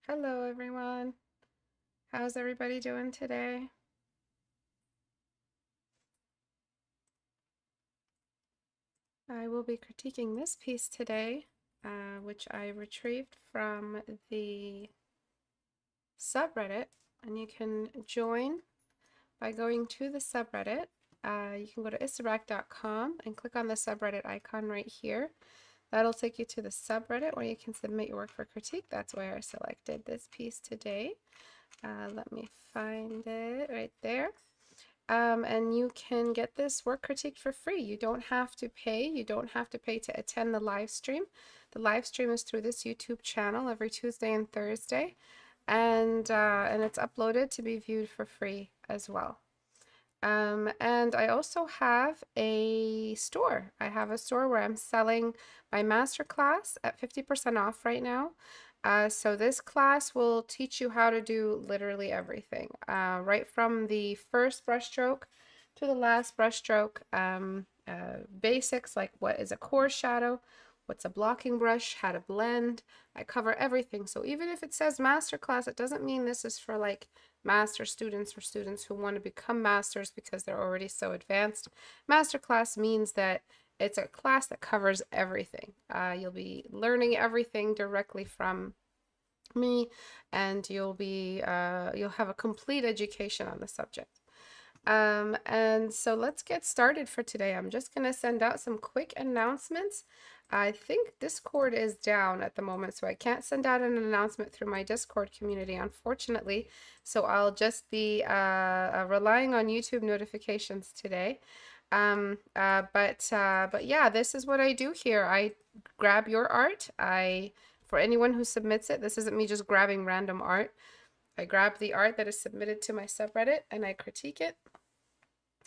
Hello, everyone. How's everybody doing today? I will be critiquing this piece today, which I retrieved from the subreddit, and you can join by going to the subreddit. You can go to isabrak.com and click on the subreddit icon right here. That'll take you to the subreddit where you can submit your work for critique. That's where I selected this piece today. Let me find it right there. And you can get this work critiqued for free. You don't have to pay. You don't have to pay to attend the live stream. The live stream is through this YouTube channel every Tuesday and Thursday, and it's uploaded to be viewed for free as well. And I also have a store. I have a store where I'm selling my masterclass at 50% off right now. So this class will teach you how to do literally everything, right from the first brushstroke to the last brushstroke. Basics like what is a core shadow, what's a blocking brush, how to blend. I cover everything. So even if it says masterclass, it doesn't mean this is for like master students or students who want to become masters because they're already so advanced. Masterclass means that it's a class that covers everything. You'll be learning everything directly from me, and you'll have a complete education on the subject. And so let's get started for today. I'm just going to send out some quick announcements. I think Discord is down at the moment, so I can't send out an announcement through my Discord community, unfortunately. So I'll just be relying on YouTube notifications today. But yeah, this is what I do here. I grab your art. For anyone who submits it, this isn't me just grabbing random art. I grab the art that is submitted to my subreddit and I critique it.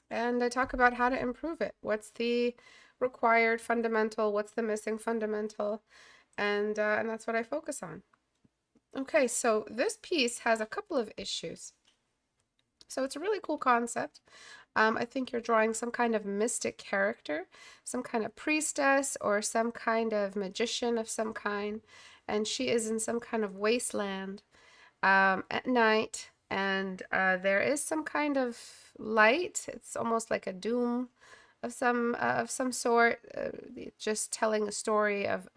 And I talk about how to improve it. What's the required fundamental? What's the missing fundamental? And that's what I focus on. Okay, so this piece has a couple of issues. So it's a really cool concept. I think you're drawing some kind of mystic character, some kind of priestess or some kind of magician of some kind, and she is in some kind of wasteland at night, and there is some kind of light. It's almost like a doom of some sort, just telling a story of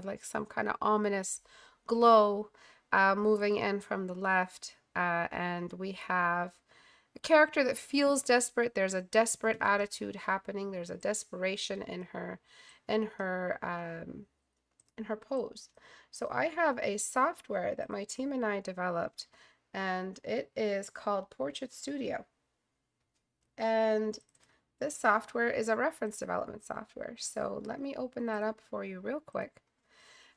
like some kind of ominous glow moving in from the left, and we have a character that feels desperate. There's a desperate attitude happening. There's a desperation in her pose. So I have a software that my team and I developed, and it is called Portrait Studio. And this software is a reference development software. So let me open that up for you real quick.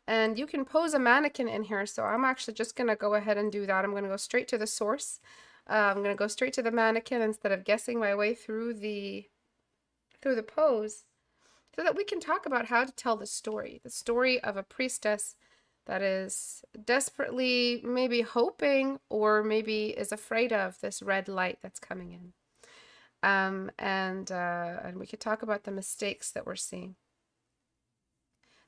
And you can pose a mannequin in here. So I'm actually just going to go ahead and do that. I'm going to go straight to the source. I'm going to go straight to the mannequin instead of guessing my way through the pose, so that we can talk about how to tell the story of a priestess that is desperately maybe hoping or maybe is afraid of this red light that's coming in. And we could talk about the mistakes that we're seeing.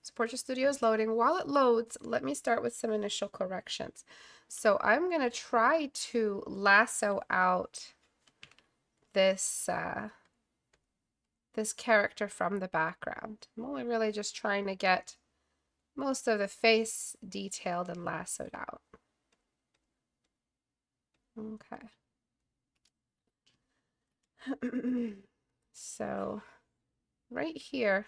So Portrait Studio is loading. While it loads, let me start with some initial corrections. So I'm going to try to lasso out this this character from the background. I'm only really just trying to get most of the face detailed and lassoed out. Okay. So right here,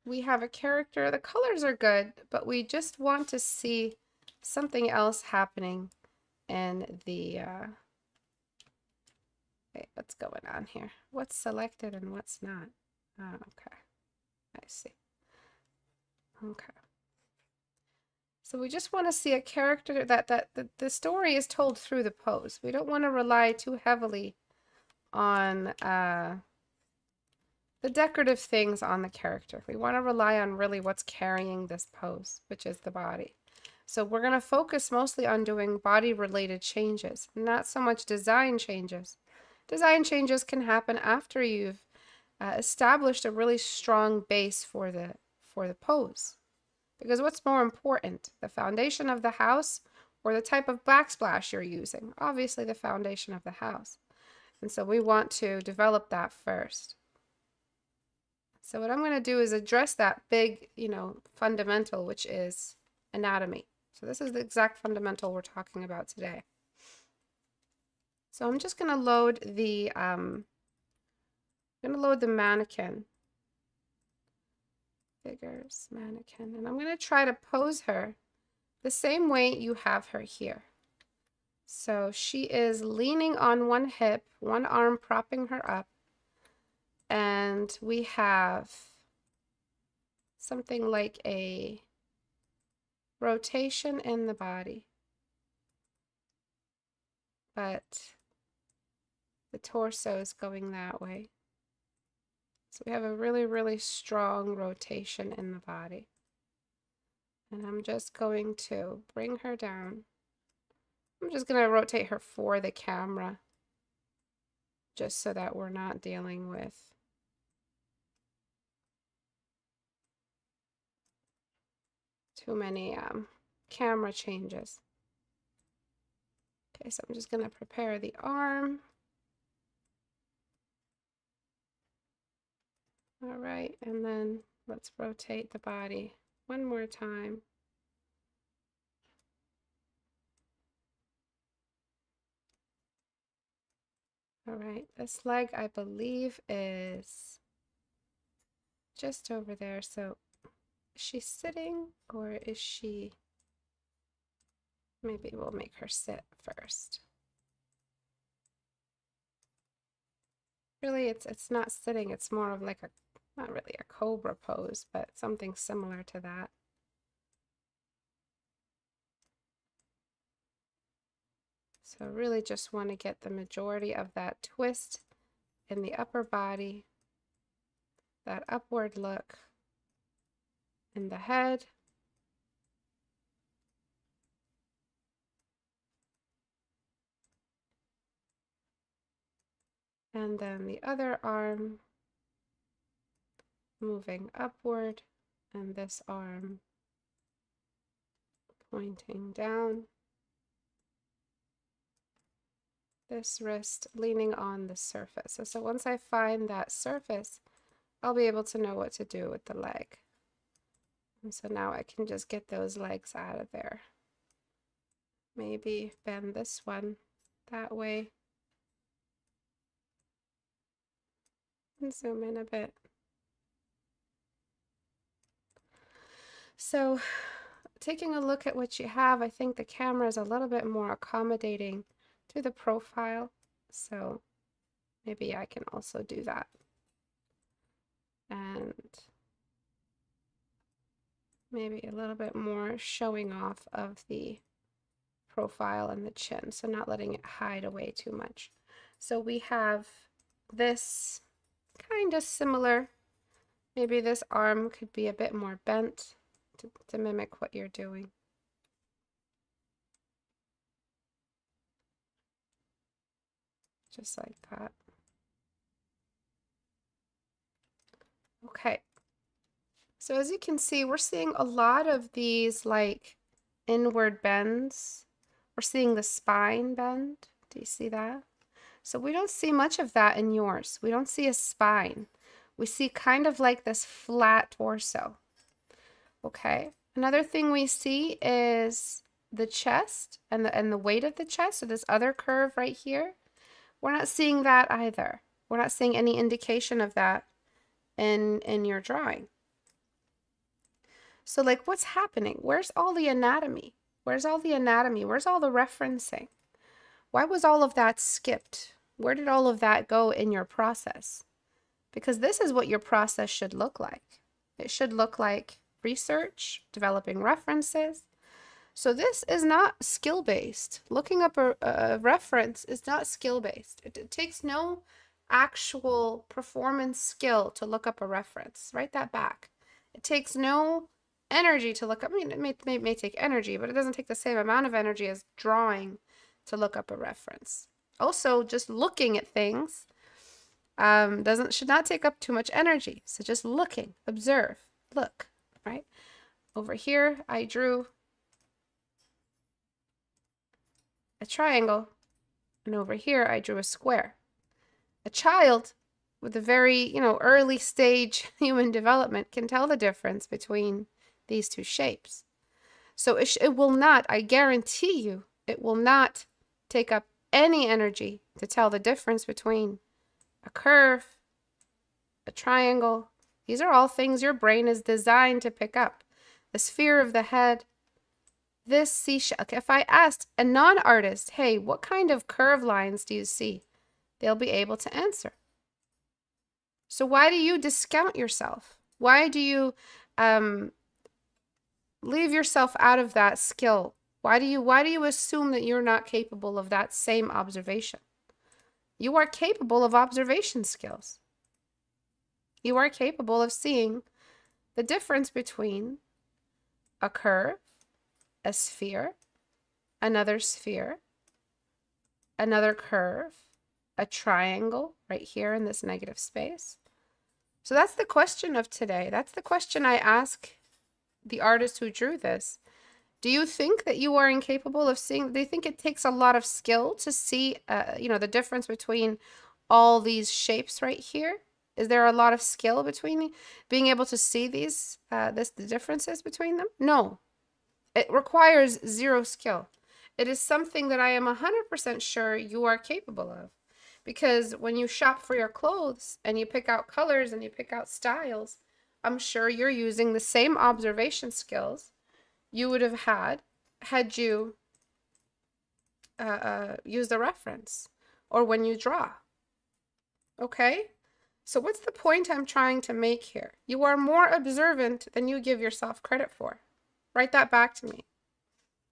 we have a character. The colors are good, but we just want to see something else happening in the wait, what's going on here? What's selected and what's not? Oh, okay. I see. Okay. So we just want to see a character that the story is told through the pose. We don't want to rely too heavily on the decorative things on the character. We want to rely on really what's carrying this pose, which is the body. So we're going to focus mostly on doing body-related changes, not so much design changes. Design changes can happen after you've established a really strong base for the pose. Because what's more important, the foundation of the house or the type of backsplash you're using? Obviously the foundation of the house. And so we want to develop that first. So what I'm going to do is address that big, fundamental, which is anatomy. So this is the exact fundamental we're talking about today. So I'm just going to load the mannequin. Figures, mannequin. And I'm going to try to pose her the same way you have her here. So she is leaning on one hip, one arm propping her up. And we have something like a rotation in the body. But the torso is going that way. So we have a really, really strong rotation in the body. And I'm just going to bring her down. I'm just going to rotate her for the camera, just so that we're not dealing with too many camera changes. Okay, so I'm just going to prepare the arm. All right, and then let's rotate the body one more time. All right, this leg I believe is just over there. So is she sitting or is she, maybe we'll make her sit first. Really, it's not sitting, it's more of like a, not really a cobra pose, but something similar to that. So really just want to get the majority of that twist in the upper body, that upward look in the head. And then the other arm moving upward, and this arm pointing down. This wrist leaning on the surface. So once I find that surface, I'll be able to know what to do with the leg. And so now I can just get those legs out of there. Maybe bend this one that way. And zoom in a bit. So taking a look at what you have, I think the camera is a little bit more accommodating to the profile. So maybe I can also do that. And maybe a little bit more showing off of the profile and the chin, so not letting it hide away too much. So we have this kind of similar. Maybe this arm could be a bit more bent to mimic what you're doing. Just like that. Okay. So as you can see, we're seeing a lot of these like inward bends. We're seeing the spine bend. Do you see that? So we don't see much of that in yours. We don't see a spine. We see kind of like this flat torso. Okay. Another thing we see is the chest and the weight of the chest. So this other curve right here. We're not seeing that either. We're not seeing any indication of that in your drawing. So like what's happening? Where's all the anatomy? Where's all the anatomy? Where's all the referencing? Why was all of that skipped? Where did all of that go in your process? Because this is what your process should look like. It should look like research, developing references. So this is not skill-based. Looking up a reference is not skill-based. It takes no actual performance skill to look up a reference. Write that back. It takes no energy to look up. I mean, it may take energy, but it doesn't take the same amount of energy as drawing to look up a reference. Also, just looking at things should not take up too much energy. So just looking, observe, look, right? Over here, I drew a triangle, and over here, I drew a square. A child with a very, early stage human development can tell the difference between these two shapes. So it will not, I guarantee you, it will not take up any energy to tell the difference between a curve, a triangle. These are all things your brain is designed to pick up. The sphere of the head, this seashell. If I asked a non-artist, hey, what kind of curve lines do you see? They'll be able to answer. So why do you discount yourself? Why do you leave yourself out of that skill? Why do you assume that you're not capable of that same observation? You are capable of observation skills. You are capable of seeing the difference between a curve, a sphere, another sphere, another curve, a triangle right here in this negative space. So that's the question of today. That's the question I ask the artist who drew this. Do you think that you are incapable of seeing? Do you think it takes a lot of skill to see, the difference between all these shapes right here? Is there a lot of skill between being able to see these, the differences between them? No, it requires zero skill. It is something that I am 100% sure you are capable of. Because when you shop for your clothes and you pick out colors and you pick out styles, I'm sure you're using the same observation skills you would have had you use the reference or when you draw. Okay? So what's the point I'm trying to make here? You are more observant than you give yourself credit for. Write that back to me.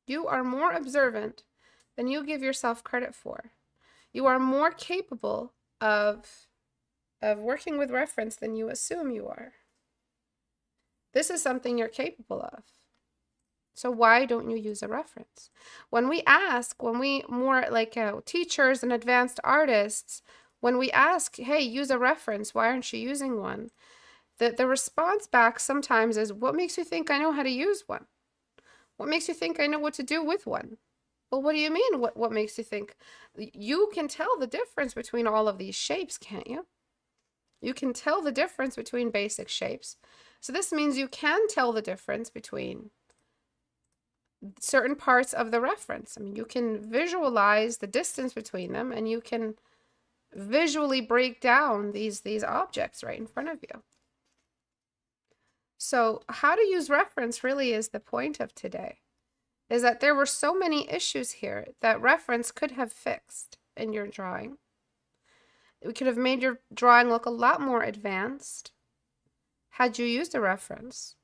You are more observant than you give yourself credit for. You are more capable of working with reference than you assume you are. This is something you're capable of. So why don't you use a reference? When we more like teachers and advanced artists, when we ask, hey, use a reference, why aren't you using one? The response back sometimes is, what makes you think I know how to use one? What makes you think I know what to do with one? Well, what do you mean? What makes you think? You can tell the difference between all of these shapes, can't you? You can tell the difference between basic shapes. So this means you can tell the difference between certain parts of the reference. I mean, you can visualize the distance between them, and you can visually break down these objects right in front of you. So how to use reference really is the point of today. Is that there were so many issues here that reference could have fixed in your drawing. We could have made your drawing look a lot more advanced had you used a reference.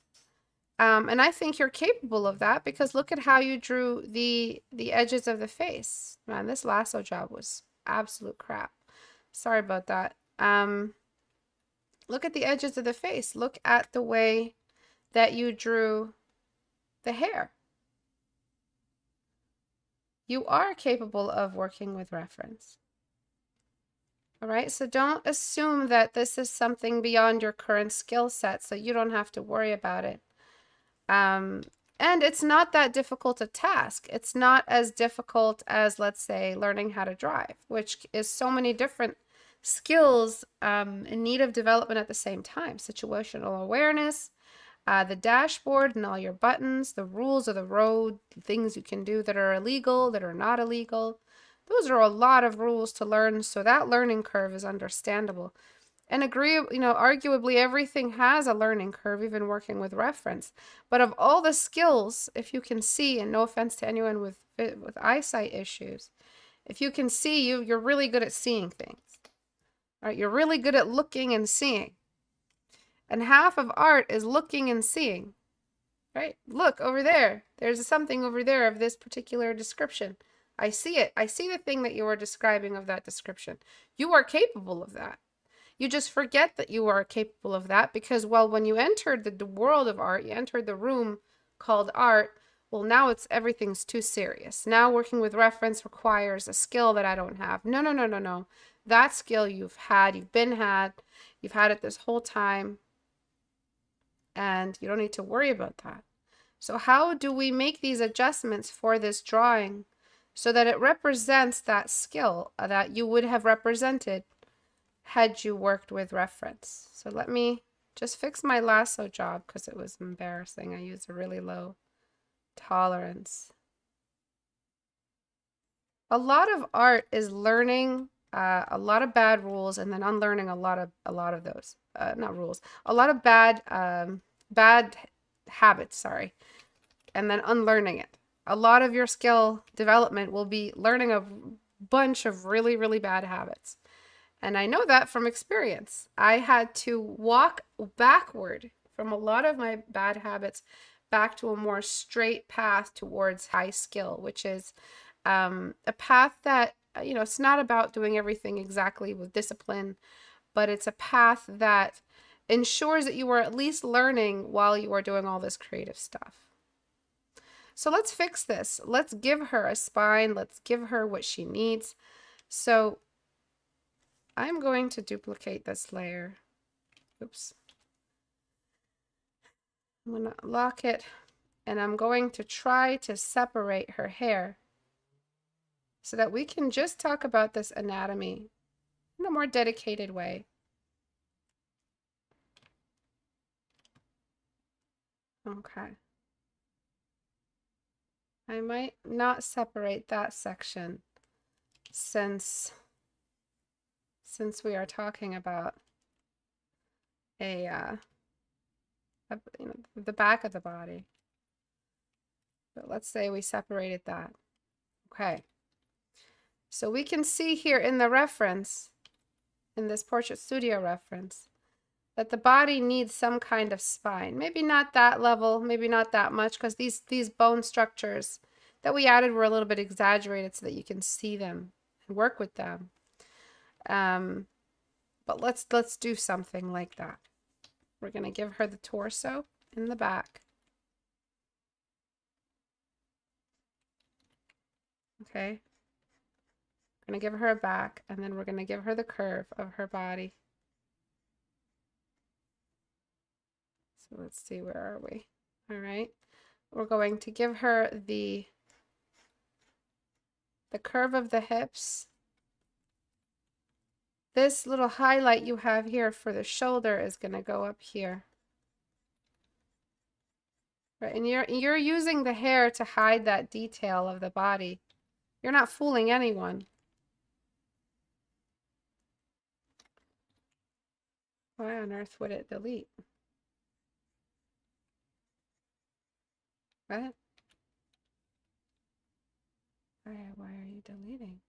And I think you're capable of that because look at how you drew the edges of the face. Man, this lasso job was absolute crap. Sorry about that. Look at the edges of the face. Look at the way that you drew the hair. You are capable of working with reference. All right, so don't assume that this is something beyond your current skill set, so you don't have to worry about it. And it's not that difficult a task. It's not as difficult as, let's say, learning how to drive, which is so many different skills in need of development at the same time. Situational awareness, the dashboard and all your buttons, the rules of the road, things you can do that are illegal, that are not illegal. Those are a lot of rules to learn, so that learning curve is understandable. And arguably everything has a learning curve, even working with reference. But of all the skills, if you can see, and no offense to anyone with eyesight issues, if you can see, you're really good at seeing things. All right, you're really good at looking and seeing. And half of art is looking and seeing, right? Look over there. There's something over there of this particular description. I see it. I see the thing that you are describing of that description. You are capable of that. You just forget that you are capable of that because, well, when you entered the world of art, you entered the room called art, well, now everything's too serious. Now working with reference requires a skill that I don't have. No, no, no, no, no. That skill you've had it this whole time. And you don't need to worry about that. So how do we make these adjustments for this drawing so that it represents that skill that you would have represented had you worked with reference? So let me just fix my lasso job because it was embarrassing. I used a really low tolerance. A lot of art is learning a lot of bad rules and then unlearning a lot of those. Not rules, a lot of bad habits, sorry, and then unlearning it. A lot of your skill development will be learning a bunch of really, really bad habits. And I know that from experience. I had to walk backward from a lot of my bad habits back to a more straight path towards high skill, which is a path that, it's not about doing everything exactly with discipline, but it's a path that ensures that you are at least learning while you are doing all this creative stuff. So let's fix this. Let's give her a spine. Let's give her what she needs. So I'm going to duplicate this layer. Oops. I'm going to lock it, and I'm going to try to separate her hair so that we can just talk about this anatomy in a more dedicated way. Okay. I might not separate that section since we are talking about the back of the body. But let's say we separated that. Okay. So we can see here in the reference, in this Portrait Studio reference, that the body needs some kind of spine. Maybe not that level, maybe not that much, because these bone structures that we added were a little bit exaggerated so that you can see them and work with them. But let's do something like that. We're going to give her the torso in the back. Okay. We're going to give her a back, and then we're going to give her the curve of her body. So let's see, where are we? All right. We're going to give her the curve of the hips. This little highlight you have here for the shoulder is going to go up here. Right, and you're using the hair to hide that detail of the body. You're not fooling anyone. Why on earth would it delete? What? Why are you deleting?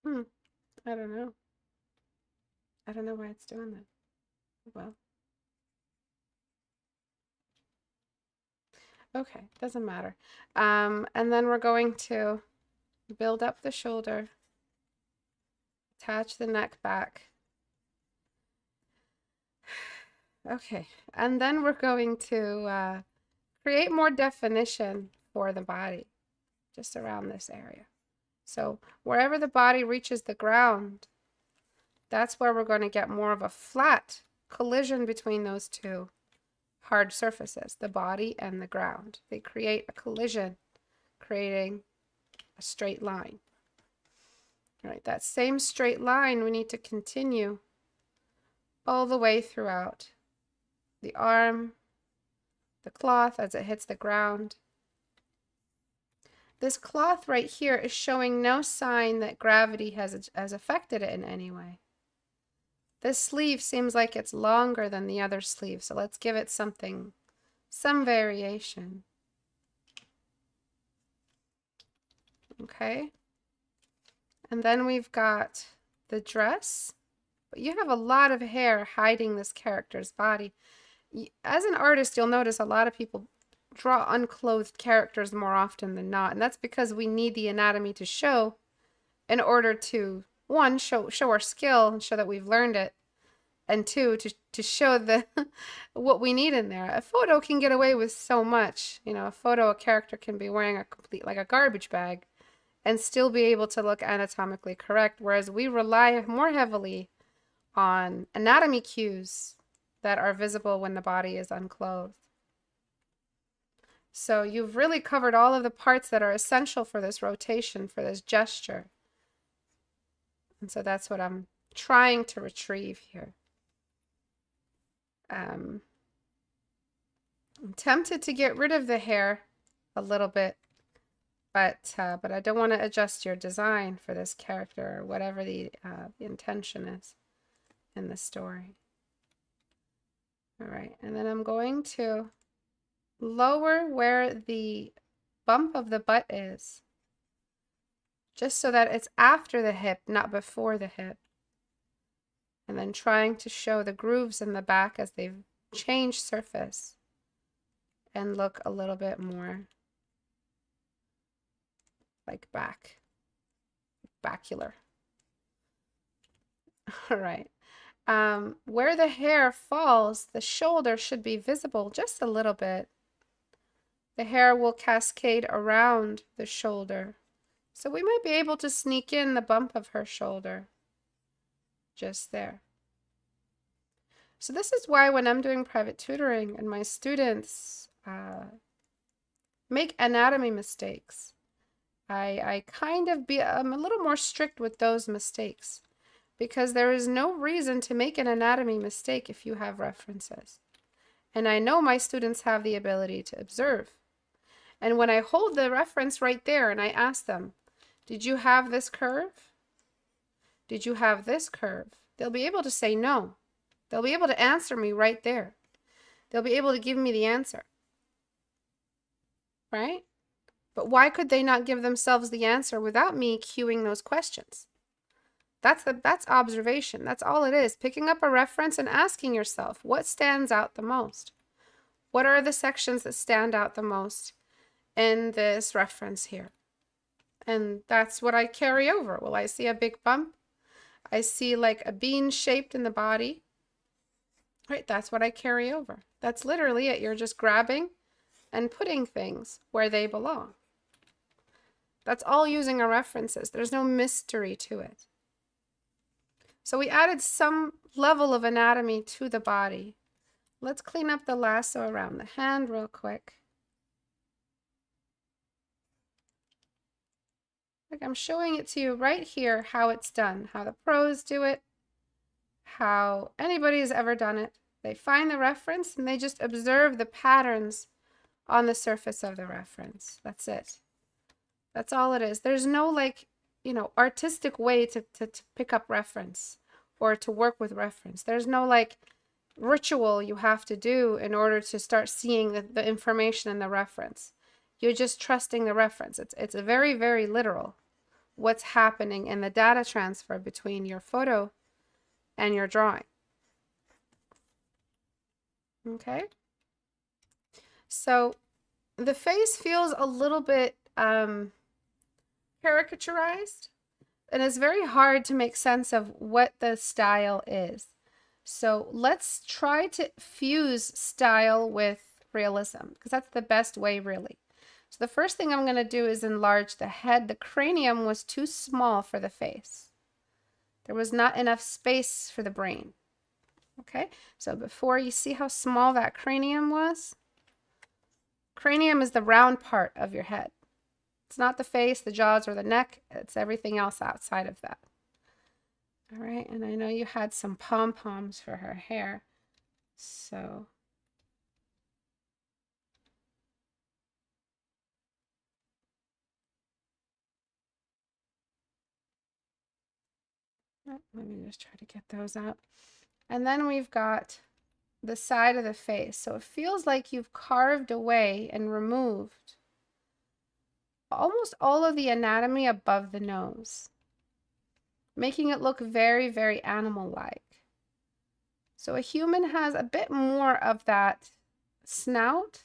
I don't know. I don't know why it's doing that. Well. Okay, doesn't matter. And then we're going to build up the shoulder, attach the neck back. Okay, and then we're going to create more definition for the body, just around this area. So wherever the body reaches the ground, that's where we're going to get more of a flat collision between those two hard surfaces, the body and the ground. They create a collision, creating a straight line. All right, that same straight line we need to continue all the way throughout the arm, the cloth as it hits the ground. This cloth right here is showing no sign that gravity has affected it in any way. This sleeve seems like it's longer than the other sleeve, so let's give it some variation. Okay. And then we've got the dress, but you have a lot of hair hiding this character's body. As an artist, you'll notice a lot of people draw unclothed characters more often than not, and that's because we need the anatomy to show in order to, one, show our skill and show that we've learned it, and two, to show the what we need in there. A photo can get away with so much. A character can be wearing like a garbage bag and still be able to look anatomically correct, whereas we rely more heavily on anatomy cues that are visible when the body is unclothed. So you've really covered all of the parts that are essential for this rotation, for this gesture. And so that's what I'm trying to retrieve here. I'm tempted to get rid of the hair a little bit, but I don't want to adjust your design for this character or whatever the intention is in the story. All right, and then I'm going to lower where the bump of the butt is, just so that it's after the hip, not before the hip. And then trying to show the grooves in the back as they've changed surface and look a little bit more like bacular. All right. Where the hair falls, the shoulder should be visible just a little bit. The hair will cascade around the shoulder. So we might be able to sneak in the bump of her shoulder just there. So this is why when I'm doing private tutoring and my students make anatomy mistakes, I'm a little more strict with those mistakes, because there is no reason to make an anatomy mistake if you have references. And I know my students have the ability to observe. And when I hold the reference right there and I ask them, did you have this curve? Did you have this curve? They'll be able to say no. They'll be able to answer me right there. They'll be able to give me the answer. Right? But why could they not give themselves the answer without me cueing those questions? That's observation. That's all it is. Picking up a reference and asking yourself, what stands out the most? What are the sections that stand out the most in this reference here? And that's what I carry over. Well, I see a big bump. I see like a bean shaped in the body. Right, that's what I carry over. That's literally it. You're just grabbing and putting things where they belong. That's all using our references. There's no mystery to it. So we added some level of anatomy to the body. Let's clean up the lasso around the hand real quick. Like I'm showing it to you right here how it's done, how the pros do it, how anybody has ever done it. They find the reference and they just observe the patterns on the surface of the reference. That's it. That's all it is. There's no artistic way to pick up reference or to work with reference. There's no ritual you have to do in order to start seeing the information in the reference. You're just trusting the reference. It's very, very literal what's happening in the data transfer between your photo and your drawing. Okay? So the face feels a little bit caricaturized, and it's very hard to make sense of what the style is. So let's try to fuse style with realism, because that's the best way, really. So the first thing I'm going to do is enlarge the head. The cranium was too small for the face. There was not enough space for the brain. Okay, so before, you see how small that cranium was? Cranium is the round part of your head. It's not the face, the jaws, or the neck. It's everything else outside of that. All right, and I know you had some pom-poms for her hair. So let me just try to get those out. And then we've got the side of the face. So it feels like you've carved away and removed almost all of the anatomy above the nose, making it look very, very animal-like. So a human has a bit more of that snout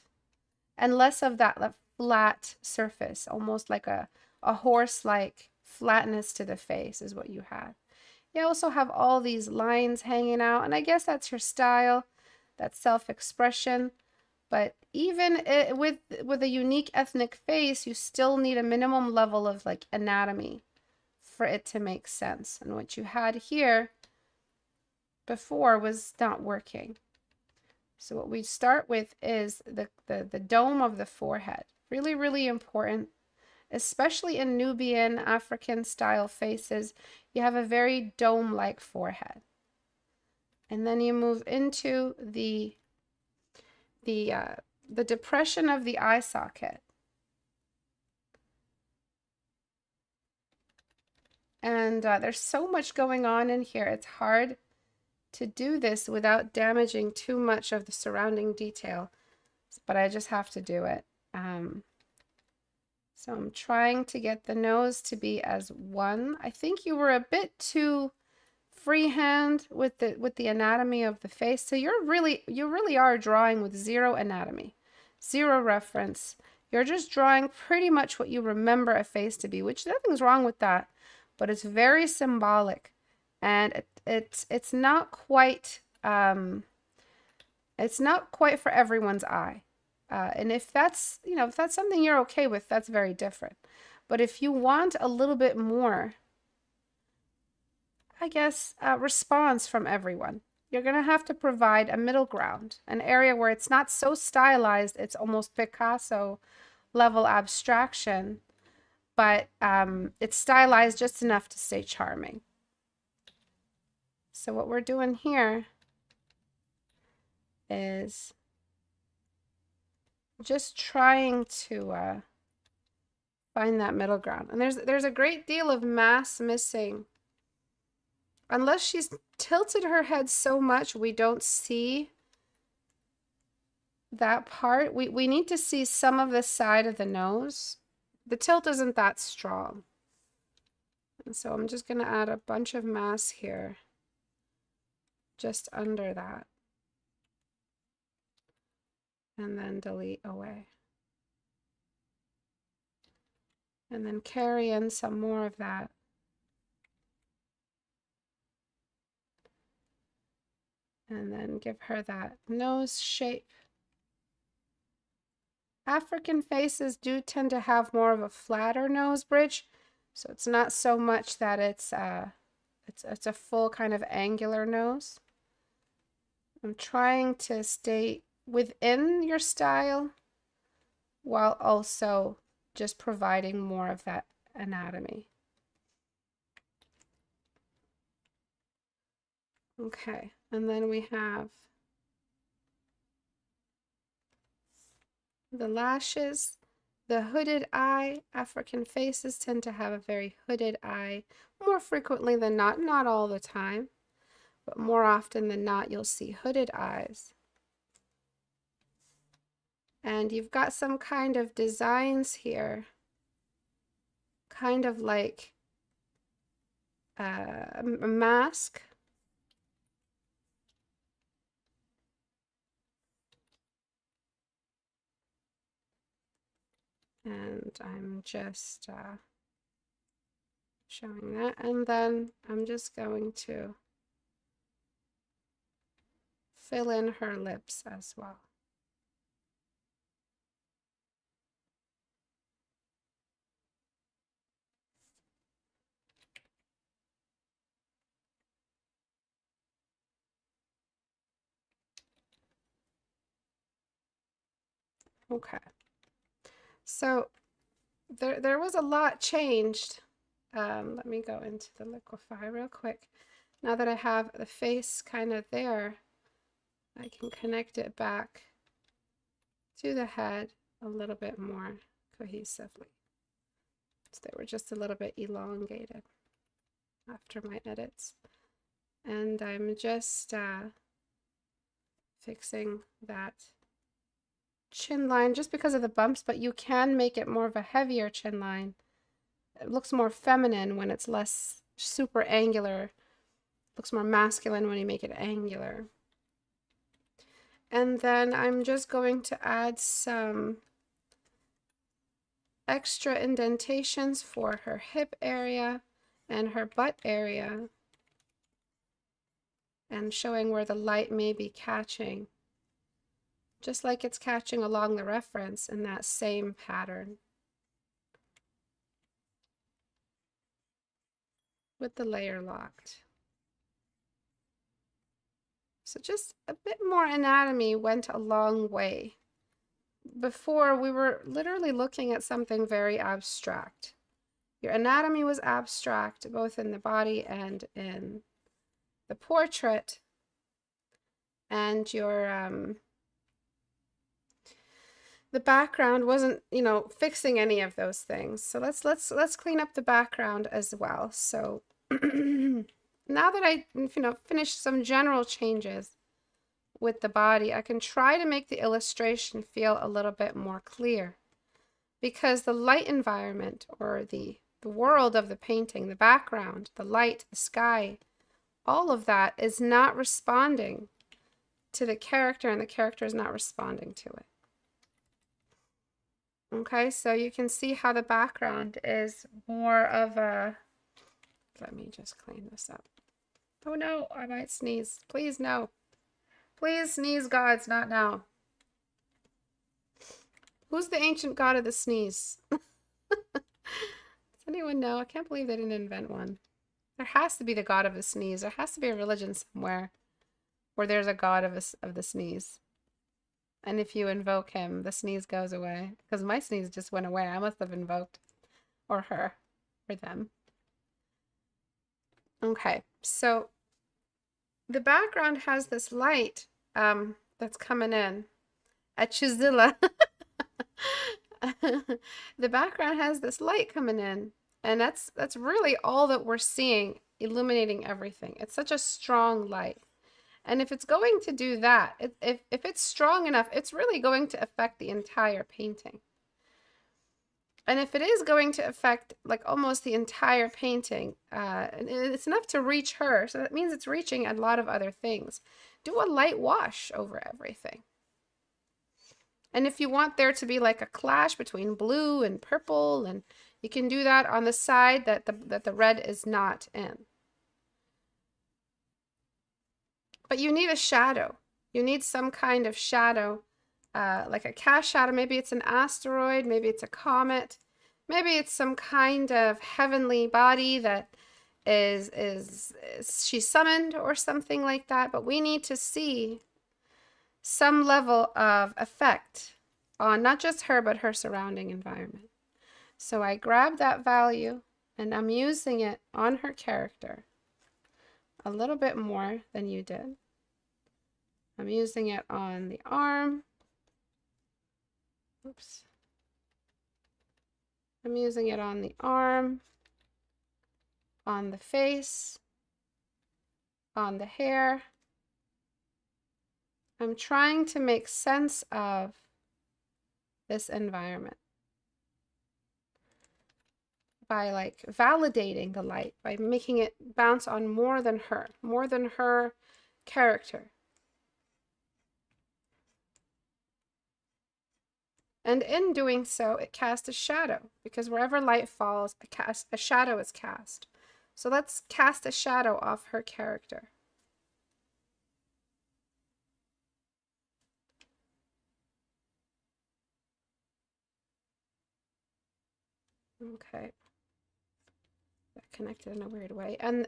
and less of that flat surface, almost like a horse-like flatness to the face is what you had. You also have all these lines hanging out, and I guess that's your style, that's self-expression. But even with a unique ethnic face, you still need a minimum level of anatomy for it to make sense. And what you had here before was not working. So what we start with is the dome of the forehead. Really, really important, especially in Nubian African style faces. You have a very dome-like forehead. And then you move into the depression of the eye socket. And there's so much going on in here. It's hard to do this without damaging too much of the surrounding detail, but I just have to do it. So I'm trying to get the nose to be as one. I think you were a bit too freehand with the anatomy of the face. So you really are drawing with zero anatomy, zero reference. You're just drawing pretty much what you remember a face to be, which nothing's wrong with that, but it's very symbolic, and it's not quite for everyone's eye. And if that's, if that's something you're okay with, that's very different. But if you want a little bit more, I guess, response from everyone, you're going to have to provide a middle ground, an area where it's not so stylized, it's almost Picasso level abstraction, but it's stylized just enough to stay charming. So what we're doing here is just trying to find that middle ground. And there's a great deal of mass missing. Unless she's tilted her head so much we don't see that part. We need to see some of the side of the nose. The tilt isn't that strong. And so I'm just going to add a bunch of mass here, just under that. And then delete away. And then carry in some more of that. And then give her that nose shape. African faces do tend to have more of a flatter nose bridge, so it's not so much that it's a full kind of angular nose. I'm trying to stay within your style while also just providing more of that anatomy. Okay, and then we have the lashes, the hooded eye. African faces tend to have a very hooded eye more frequently than not all the time, but more often than not you'll see hooded eyes. And you've got some kind of designs here, kind of like a mask. And I'm just showing that, and then I'm just going to fill in her lips as well. Okay, so there was a lot changed. Let me go into the liquify real quick. Now that I have the face kind of there, I can connect it back to the head a little bit more cohesively. So they were just a little bit elongated after my edits. And I'm just fixing that chin line just because of the bumps, but you can make it more of a heavier chin line. It looks more feminine when it's less super angular. It looks more masculine when you make it angular. And then I'm just going to add some extra indentations for her hip area and her butt area, and showing where the light may be catching, just like it's catching along the reference in that same pattern with the layer locked. So just a bit more anatomy went a long way. Before, we were literally looking at something very abstract. Your anatomy was abstract, both in the body and in the portrait, and your the background wasn't, fixing any of those things. So let's clean up the background as well. So now that I finished some general changes with the body, I can try to make the illustration feel a little bit more clear, because the light environment, or the world of the painting, the background, the light, the sky, all of that is not responding to the character, and the character is not responding to it. Okay, so you can see how the background is more of a, let me just clean this up. Oh no, I might sneeze. Please no. Please sneeze, gods, not now. Who's the ancient god of the sneeze? Does anyone know? I can't believe they didn't invent one. There has to be the god of the sneeze. There has to be a religion somewhere where there's a god of the sneeze. And if you invoke him, the sneeze goes away. Because my sneeze just went away. I must have invoked. Or her. Or them. Okay. So the background has this light that's coming in. At Chizilla. The background has this light coming in. And that's really all that we're seeing, illuminating everything. It's such a strong light. And if it's going to do that, if it's strong enough, it's really going to affect the entire painting. And if it is going to affect like almost the entire painting, it's enough to reach her. So that means it's reaching a lot of other things. Do a light wash over everything. And if you want there to be like a clash between blue and purple, and you can do that on the side that the red is not in. But you need a shadow. You need some kind of shadow, like a cast shadow. Maybe it's an asteroid, maybe it's a comet, maybe it's some kind of heavenly body that is she summoned or something like that. But we need to see some level of effect on not just her, but her surrounding environment. So I grabbed that value and I'm using it on her character a little bit more than you did. I'm using it on the arm. Oops. I'm using it on the arm, on the face, on the hair. I'm trying to make sense of this environment by like validating the light, by making it bounce on more than her character. And in doing so, it casts a shadow, because wherever light falls, a shadow is cast. So let's cast a shadow off her character. Okay. That connected in a weird way. And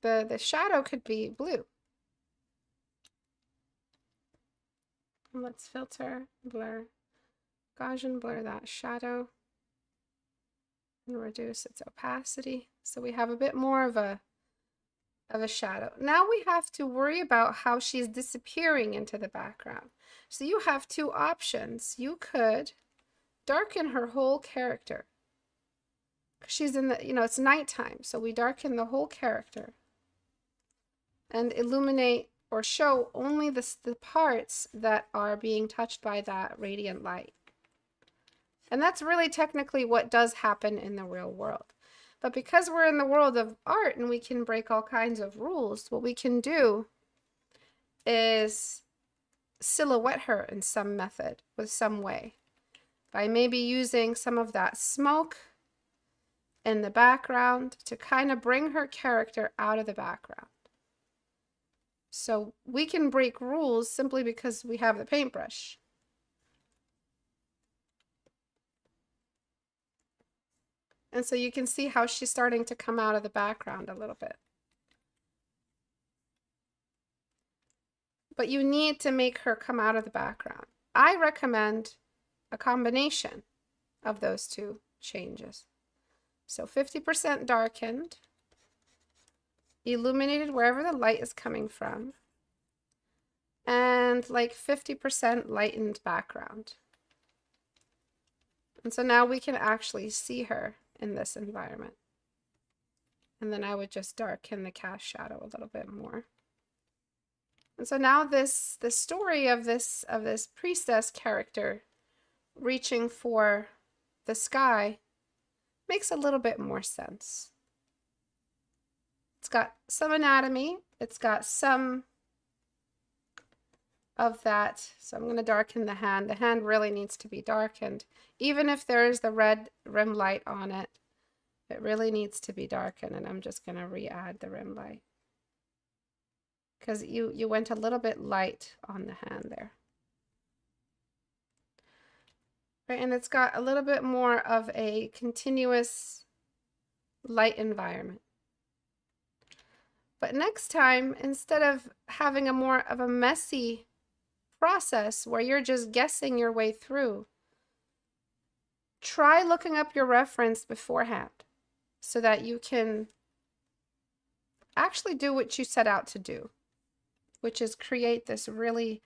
the shadow could be blue. And let's filter, blur, Gaussian blur that shadow and reduce its opacity. So we have a bit more of a shadow. Now we have to worry about how she's disappearing into the background. So you have two options. You could darken her whole character. She's in the, it's nighttime, so we darken the whole character and illuminate or show only the parts that are being touched by that radiant light. And that's really technically what does happen in the real world. But because we're in the world of art and we can break all kinds of rules, what we can do is silhouette her in some method, with some way, by maybe using some of that smoke in the background to kind of bring her character out of the background. So we can break rules simply because we have the paintbrush. And so you can see how she's starting to come out of the background a little bit. but you need to make her come out of the background. I recommend a combination of those two changes. So 50% darkened, illuminated wherever the light is coming from, and like 50% lightened background. And so now we can actually see her in this environment. And then I would just darken the cast shadow a little bit more. And so now the story of this priestess character reaching for the sky makes a little bit more sense. It's got some anatomy, it's got some of that. So I'm going to darken the hand. The hand really needs to be darkened. Even if there's the red rim light on it, it really needs to be darkened. And I'm just going to re-add the rim light, because you went a little bit light on the hand there. Right, and it's got a little bit more of a continuous light environment. But next time, instead of having a more of a messy process where you're just guessing your way through, try looking up your reference beforehand so that you can actually do what you set out to do, which is create this really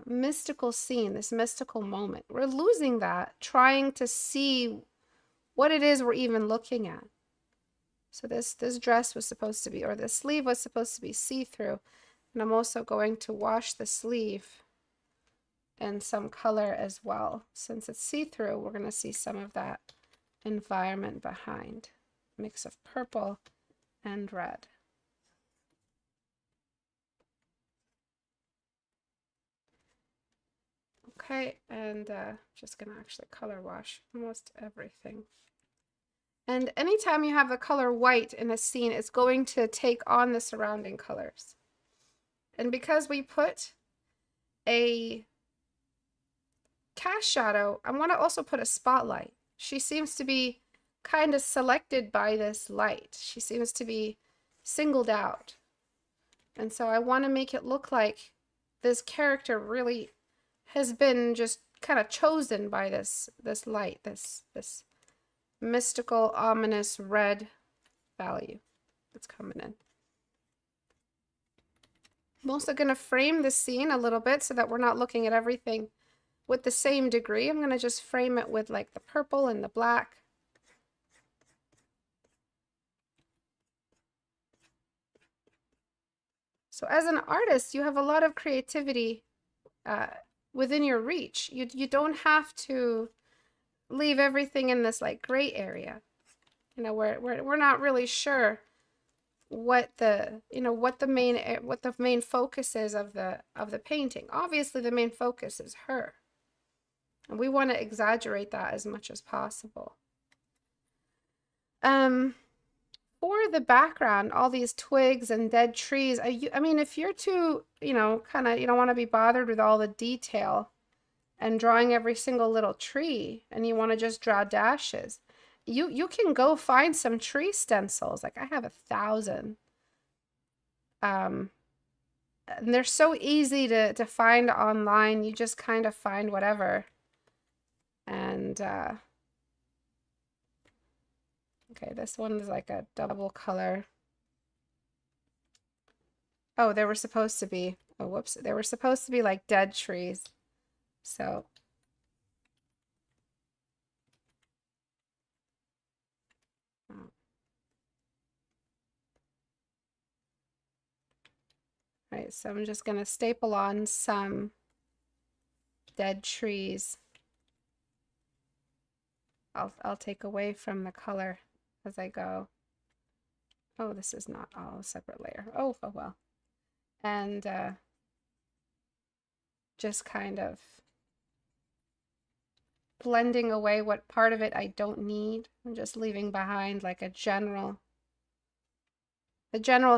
mystical scene, this mystical moment. We're losing that trying to see what it is we're even looking at. So this dress was supposed to be, or the sleeve was supposed to be see-through. And I'm also going to wash the sleeve in some color as well. Since it's see-through, we're going to see some of that environment behind. Mix of purple and red. Okay, and just going to actually color wash almost everything. And anytime you have the color white in a scene, it's going to take on the surrounding colors. And because we put a cast shadow, I want to also put a spotlight. She seems to be kind of selected by this light. She seems to be singled out. And so I want to make it look like this character really has been just kind of chosen by this light, this mystical, ominous red value that's coming in. I'm also going to frame the scene a little bit so that we're not looking at everything with the same degree. I'm going to just frame it with like the purple and the black. So as an artist, you have a lot of creativity within your reach. You don't have to leave everything in this like gray area, you know, where we're not really sure what the main focus is of the painting. Obviously the main focus is her, and we want to exaggerate that as much as possible. For the background, all these twigs and dead trees, I mean, if you're too, you don't want to be bothered with all the detail and drawing every single little tree, and you want to just draw dashes, you can go find some tree stencils. Like I have 1,000. And they're so easy to find online. You just kind of find whatever. And okay, this one is like a double color. Oh, they were supposed to be, oh, whoops. They were supposed to be like dead trees. So right, so I'm just going to staple on some dead trees. I'll take away from the color as I go. Oh, this is not all a separate layer. Oh well. And just kind of blending away what part of it I don't need. I'm just leaving behind like a general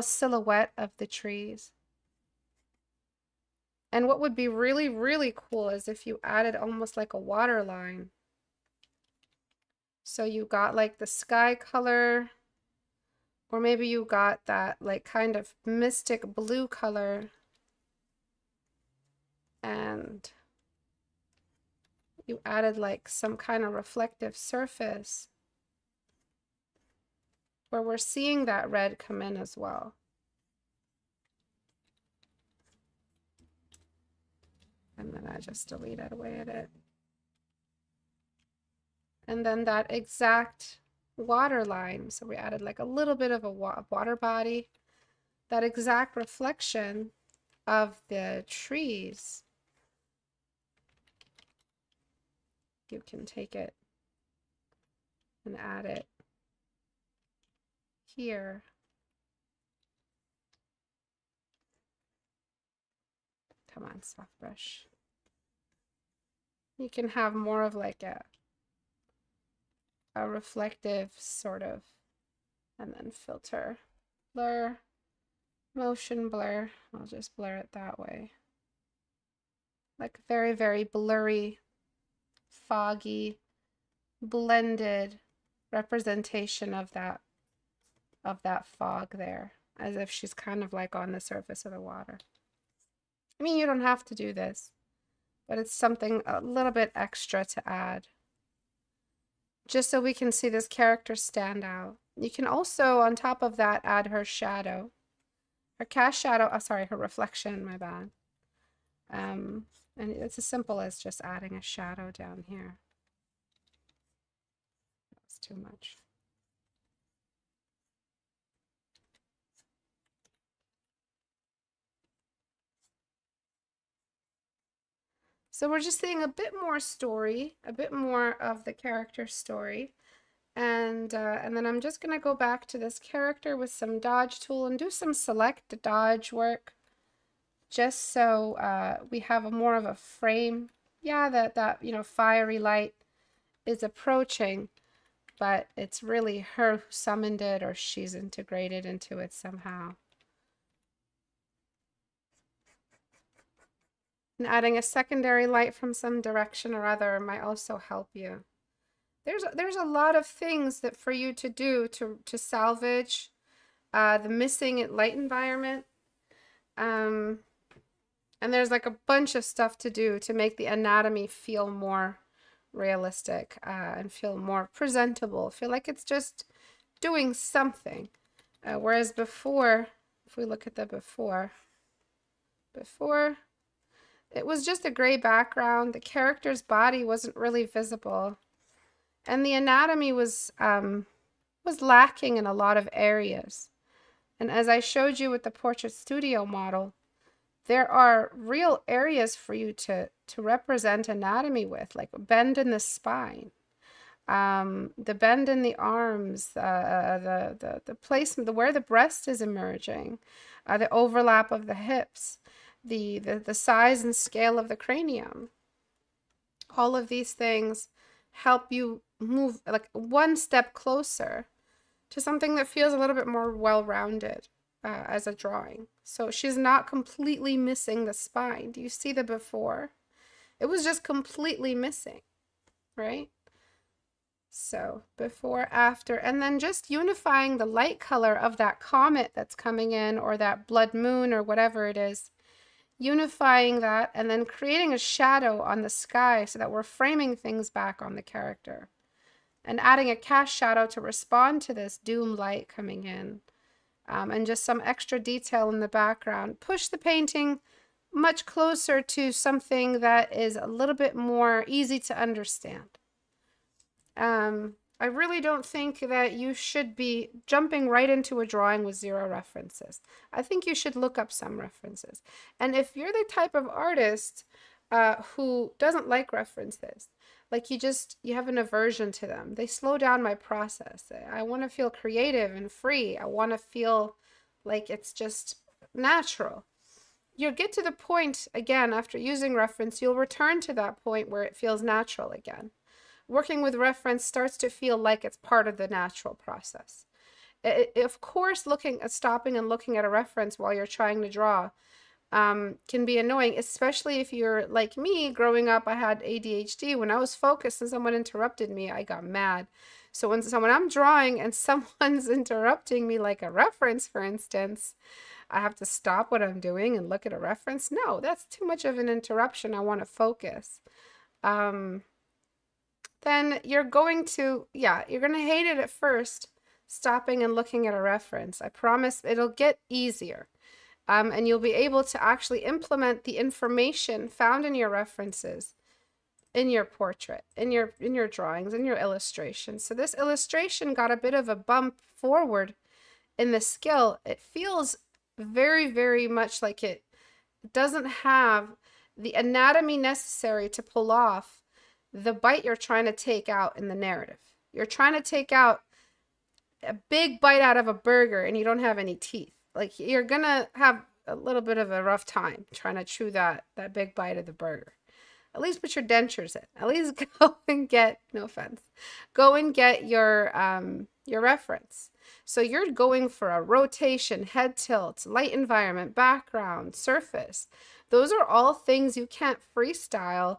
silhouette of the trees. And what would be really, really cool is if you added almost like a water line. So you got like the sky color, or maybe you got that like kind of mystic blue color and you added like some kind of reflective surface where we're seeing that red come in as well. And then I just deleted away at it. And then that exact water line, so we added like a little bit of a water body, that exact reflection of the trees, you can take it and add it here. Come on, soft brush. You can have more of like a reflective sort of, and then filter, blur, motion blur. I'll just blur it that way. Like very, very blurry, foggy, blended representation of that fog there, as if she's kind of like on the surface of the water. I mean, you don't have to do this, but it's something a little bit extra to add, just so we can see this character stand out. You can also, on top of that, add her shadow, her cast shadow, oh, sorry, her reflection, my bad. And it's as simple as just adding a shadow down here. That's too much. So we're just seeing a bit more story, a bit more of the character story. And then I'm just going to go back to this character with some dodge tool and do some select dodge work, just so we have more of a frame. Yeah, that you know, fiery light is approaching, but it's really her who summoned it, or she's integrated into it somehow. And adding a secondary light from some direction or other might also help you. There's a lot of things that for you to do to salvage the missing light environment. And there's like a bunch of stuff to do to make the anatomy feel more realistic and feel more presentable, feel like it's just doing something. Whereas before, if we look at the before, it was just a gray background. The character's body wasn't really visible, and the anatomy was lacking in a lot of areas. And as I showed you with the Portrait Studio model, there are real areas for you to represent anatomy with, like a bend in the spine, the bend in the arms, the placement, where the breast is emerging, the overlap of the hips, the size and scale of the cranium. All of these things help you move like one step closer to something that feels a little bit more well-rounded as a drawing. So she's not completely missing the spine. Do you see the before? It was just completely missing, right? So before, after, and then just unifying the light color of that comet that's coming in, or that blood moon, or whatever it is, unifying that, and then creating a shadow on the sky so that we're framing things back on the character, and adding a cast shadow to respond to this doom light coming in, and just some extra detail in the background. Push the painting much closer to something that is a little bit more easy to understand. I really don't think that you should be jumping right into a drawing with zero references. I think you should look up some references. And if you're the type of artist who doesn't like references, like you have an aversion to them, they slow down my process. I want to feel creative and free. I want to feel like it's just natural. You'll get to the point, again, after using reference, you'll return to that point where it feels natural again. Working with reference starts to feel like it's part of the natural process. Of course, stopping and looking at a reference while you're trying to draw can be annoying, especially if you're like me. Growing up, I had ADHD. When I was focused and someone interrupted me, I got mad. So when I'm drawing and someone's interrupting me, like a reference, for instance, I have to stop what I'm doing and look at a reference. No, that's too much of an interruption. I want to focus. Um, then you're going to, yeah, you're going to hate it at first, stopping and looking at a reference. I promise it'll get easier. And you'll be able to actually implement the information found in your references in your portrait, in your drawings, in your illustrations. So this illustration got a bit of a bump forward in the skill. It feels very, very much like it doesn't have the anatomy necessary to pull off the bite you're trying to take out in the narrative. You're trying to take out a big bite out of a burger and you don't have any teeth. Like you're gonna have a little bit of a rough time trying to chew that big bite of the burger. At least put your dentures in. At least go and get, no offense, go and get your reference. So you're going for a rotation, head tilt, light environment, background, surface. Those are all things you can't freestyle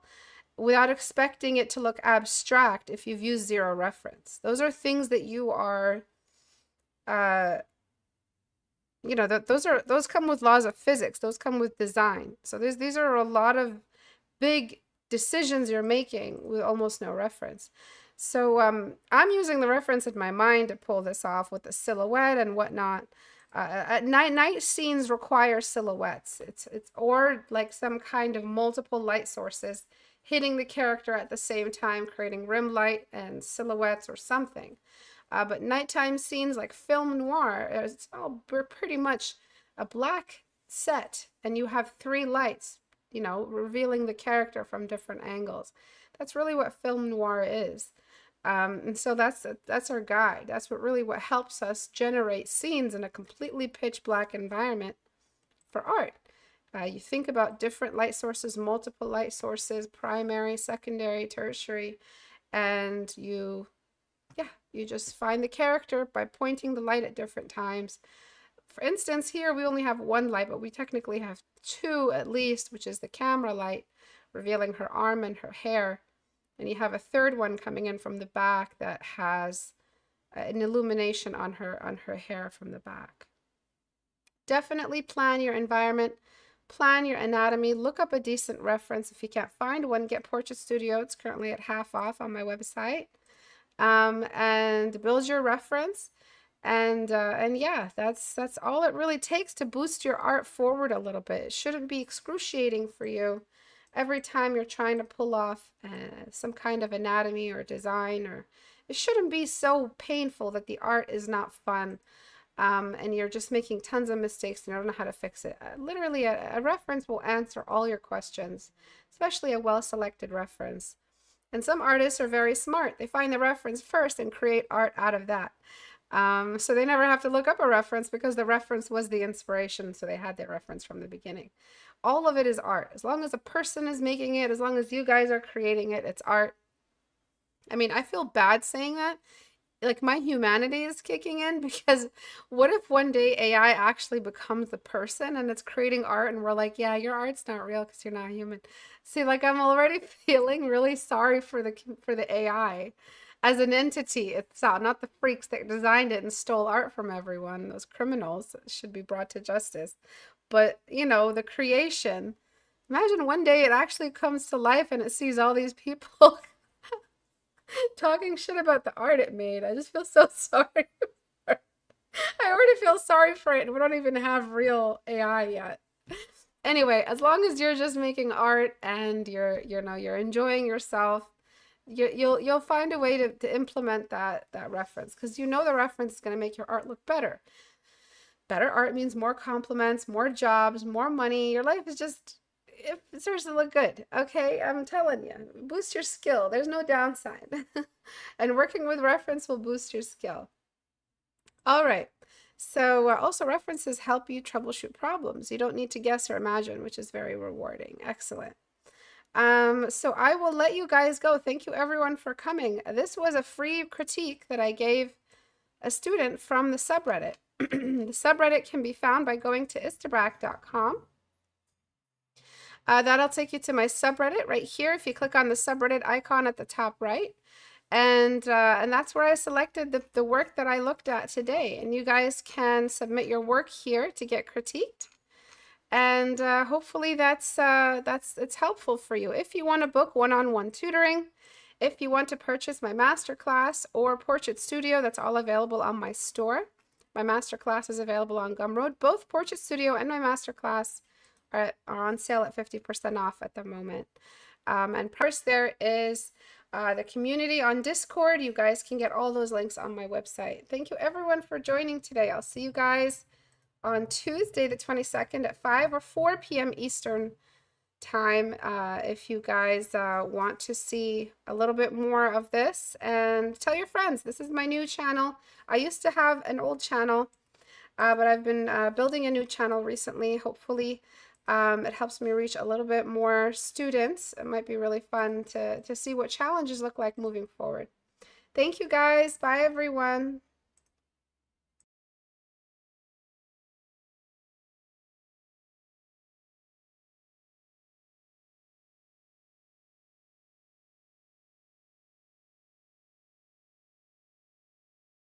without expecting it to look abstract if you've used zero reference. Those are things that you are, uh, those come with laws of physics. Those come with design. So these are a lot of big decisions you're making with almost no reference. So I'm using the reference in my mind to pull this off with the silhouette and whatnot. At night scenes require silhouettes. It's or like some kind of multiple light sources hitting the character at the same time, creating rim light and silhouettes or something. But nighttime scenes like film noir, it's all pretty much a black set, and you have three lights, revealing the character from different angles. That's really what film noir is. And so that's our guide. That's what helps us generate scenes in a completely pitch black environment for art. You think about different light sources, multiple light sources, primary, secondary, tertiary, and you just find the character by pointing the light at different times. For instance, here we only have one light, but we technically have two at least, which is the camera light revealing her arm and her hair. And you have a third one coming in from the back that has an illumination on her hair from the back. Definitely plan your environment, plan your anatomy, look up a decent reference. If you can't find one, get Portrait Studio. It's currently at half off on my website. And build your reference. And yeah, that's all it really takes to boost your art forward a little bit. It shouldn't be excruciating for you every time you're trying to pull off some kind of anatomy or design, or it shouldn't be so painful that the art is not fun, and you're just making tons of mistakes and you don't know how to fix it. Literally, a reference will answer all your questions, especially a well-selected reference. And some artists are very smart. They find the reference first and create art out of that. So they never have to look up a reference because the reference was the inspiration, so they had their reference from the beginning. All of it is art. As long as a person is making it, as long as you guys are creating it, it's art. I mean, I feel bad saying that. Like my humanity is kicking in, because what if one day AI actually becomes the person and it's creating art and we're like, yeah, your art's not real because you're not human. See, like I'm already feeling really sorry for the AI as an entity itself, not the freaks that designed it and stole art from everyone. Those criminals should be brought to justice. But, the creation, imagine one day it actually comes to life and it sees all these people talking shit about the art it made. I just feel so sorry for it. I already feel sorry for it, and we don't even have real AI yet. Anyway, as long as you're just making art and you're enjoying yourself, you'll find a way to implement that reference, because the reference is going to make your art look better. Better art means more compliments, more jobs, more money. Your life is just, it starts to look good. Okay, I'm telling you, boost your skill. There's no downside. And working with reference will boost your skill. All right. So also references help you troubleshoot problems. You don't need to guess or imagine, which is very rewarding. Excellent. So I will let you guys go. Thank you everyone for coming. This was a free critique that I gave a student from the subreddit. The subreddit can be found by going to istabrack.com. That'll take you to my subreddit right here. If you click on the subreddit icon at the top right, And that's where I selected the work that I looked at today. And you guys can submit your work here to get critiqued. And hopefully that's it's helpful for you. If you want to book one-on-one tutoring, if you want to purchase my masterclass or Portrait Studio, that's all available on my store. My masterclass is available on Gumroad. Both Portrait Studio and my masterclass are on sale at 50% off at the moment. And first there is the community on Discord. You guys can get all those links on my website. Thank you everyone for joining today. I'll see you guys on Tuesday the 22nd at 5 or 4 p.m. Eastern time if you guys want to see a little bit more of this. And tell your friends, this is my new channel. I used to have an old channel, but I've been building a new channel recently. Hopefully it helps me reach a little bit more students. It might be really fun to see what challenges look like moving forward. Thank you guys. Bye everyone.